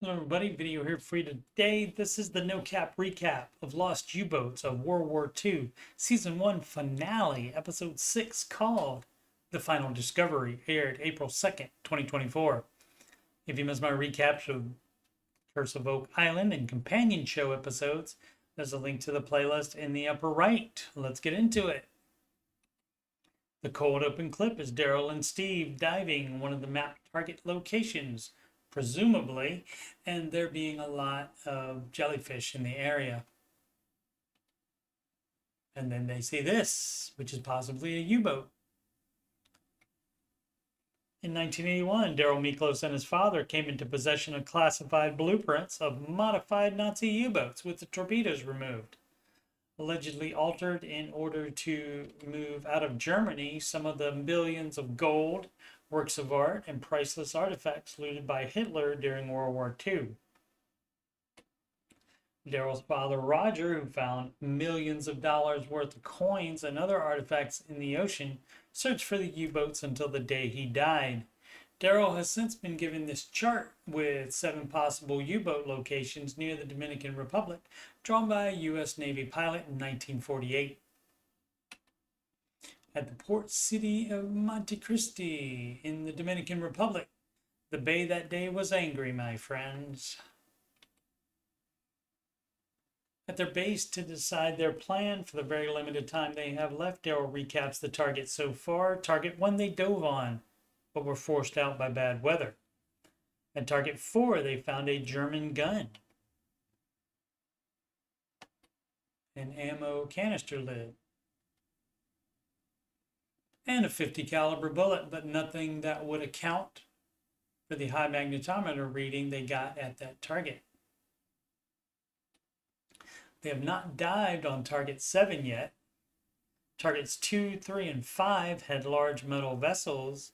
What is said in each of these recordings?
Hello everybody, video here for you today. This is the no-cap recap of Lost U-Boats of World War II, Season 1 finale, Episode 6 called The Final Discovery, aired April 2nd, 2024. If you missed my recaps of Curse of Oak Island and companion show episodes, there's a link to the playlist in the upper right. Let's get into it. The cold open clip is Daryl and Steve diving one of the map target locations, presumably, and there being a lot of jellyfish in the area. And then they see this, which is possibly a U-boat. In 1981, Daryl Miklos and his father came into possession of classified blueprints of modified Nazi U-boats with the torpedoes removed, allegedly altered in order to move out of Germany some of the millions of gold, works of art, and priceless artifacts looted by Hitler during World War II. Daryl's father, Roger, who found millions of dollars worth of coins and other artifacts in the ocean, searched for the U-boats until the day he died. Daryl has since been given this chart with 7 possible U-boat locations near the Dominican Republic, drawn by a U.S. Navy pilot in 1948. At the port city of Monte Cristi in the Dominican Republic, the bay that day was angry, my friends. At their base to decide their plan for the very limited time they have left, Daryl recaps the target so far. Target 1 they dove on, but were forced out by bad weather. At target 4 they found a German gun, an ammo canister lid, and a 50 caliber bullet, but nothing that would account for the high magnetometer reading they got at that target. They have not dived on target 7 yet. Targets 2, 3, and 5 had large metal vessels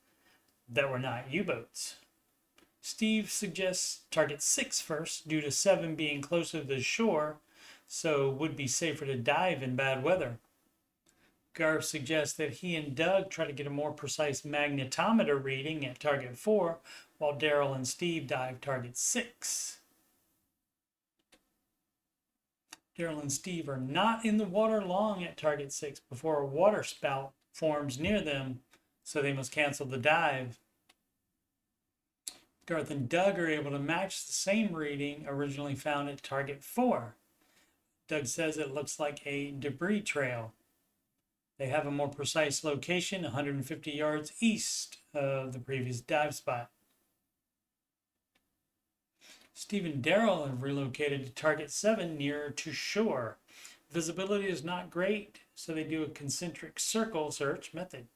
that were not U-boats. Steve suggests target 6 first, due to 7 being closer to the shore, so would be safer to dive in bad weather. Garth suggests that he and Doug try to get a more precise magnetometer reading at target 4, while Daryl and Steve dive target 6. Daryl and Steve are not in the water long at target 6 before a water spout forms near them, so they must cancel the dive. Garth and Doug are able to match the same reading originally found at target 4. Doug says it looks like a debris trail. They have a more precise location 150 yards east of the previous dive spot. Steve and Daryl have relocated to target 7 nearer to shore. Visibility is not great, so they do a concentric circle search method.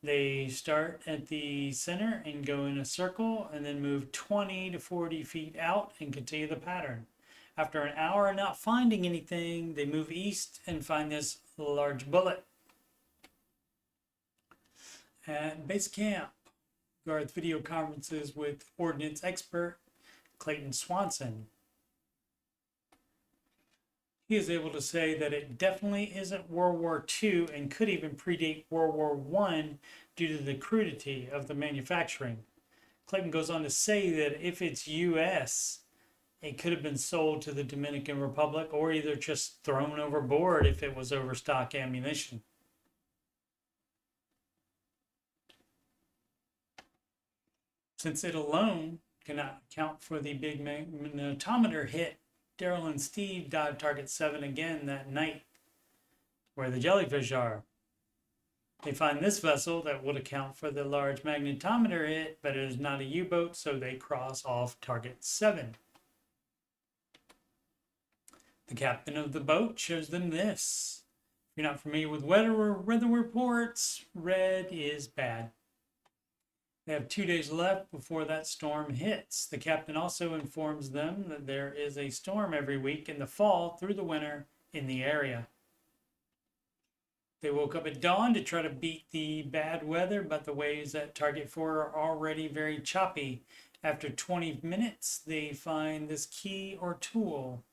They start at the center and go in a circle and then move 20 to 40 feet out and continue the pattern. After an hour not finding anything, they move east and find this large bullet. At base camp, Garth video conferences with ordnance expert Clayton Swanson. He is able to say that it definitely isn't World War II and could even predate World War I due to the crudity of the manufacturing. Clayton goes on to say that if it's US, it could have been sold to the Dominican Republic or either just thrown overboard if it was overstock ammunition. Since it alone cannot account for the big magnetometer hit, Daryl and Steve dive target 7 again that night, where the jellyfish are. They find this vessel that would account for the large magnetometer hit, but it is not a U-boat, so they cross off target 7. The captain of the boat shows them this. If you're not familiar with weather reports, red is bad. They have 2 days left before that storm hits. The captain also informs them that there is a storm every week in the fall through the winter in the area. They woke up at dawn to try to beat the bad weather, but the waves at target 4 are already very choppy. After 20 minutes, they find this key or tool.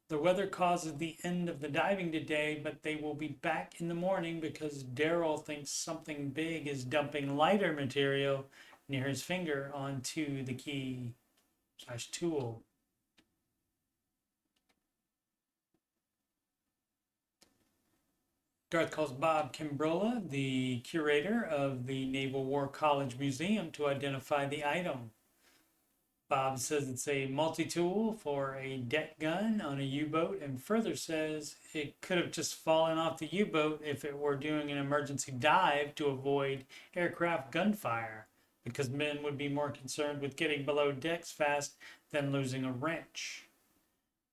The weather causes the end of the diving today, but they will be back in the morning because Daryl thinks something big is dumping lighter material near his finger onto the key / tool. Garth calls Bob Kimbrola, the curator of the Naval War College Museum, to identify the item. Bob says it's a multi-tool for a deck gun on a U-boat, and further says it could have just fallen off the U-boat if it were doing an emergency dive to avoid aircraft gunfire, because men would be more concerned with getting below decks fast than losing a wrench.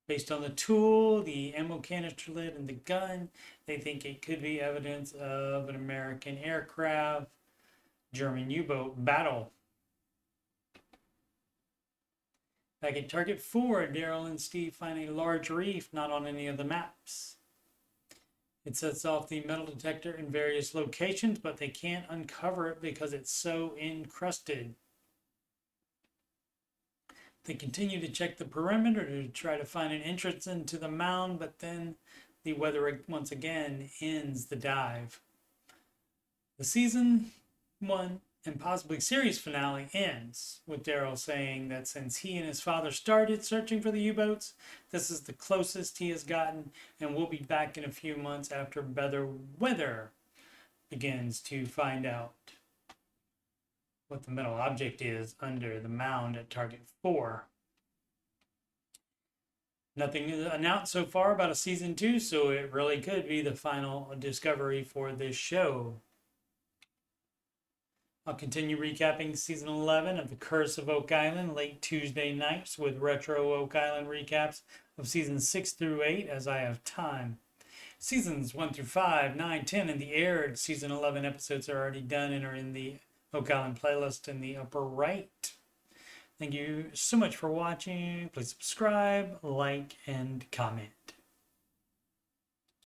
Based on the tool, the ammo canister lid, and the gun, they think it could be evidence of an American aircraft German U-boat battle. Back at Target 4, Daryl and Steve find a large reef not on any of the maps. It sets off the metal detector in various locations, but they can't uncover it because it's so encrusted. They continue to check the perimeter to try to find an entrance into the mound, but then the weather once again ends the dive. The season 1 and possibly series finale ends with Daryl saying that since he and his father started searching for the U-boats, this is the closest he has gotten, and we'll be back in a few months after better weather begins to find out what the metal object is under the mound at Target 4. Nothing is announced so far about a season 2, so it really could be the final discovery for this show. I'll continue recapping season 11 of The Curse of Oak Island late Tuesday nights with retro Oak Island recaps of seasons 6 through 8 as I have time. Seasons 1 through 5, 9, 10, and the aired season 11 episodes are already done and are in the Oak Island playlist in the upper right. Thank you so much for watching. Please subscribe, like, and comment.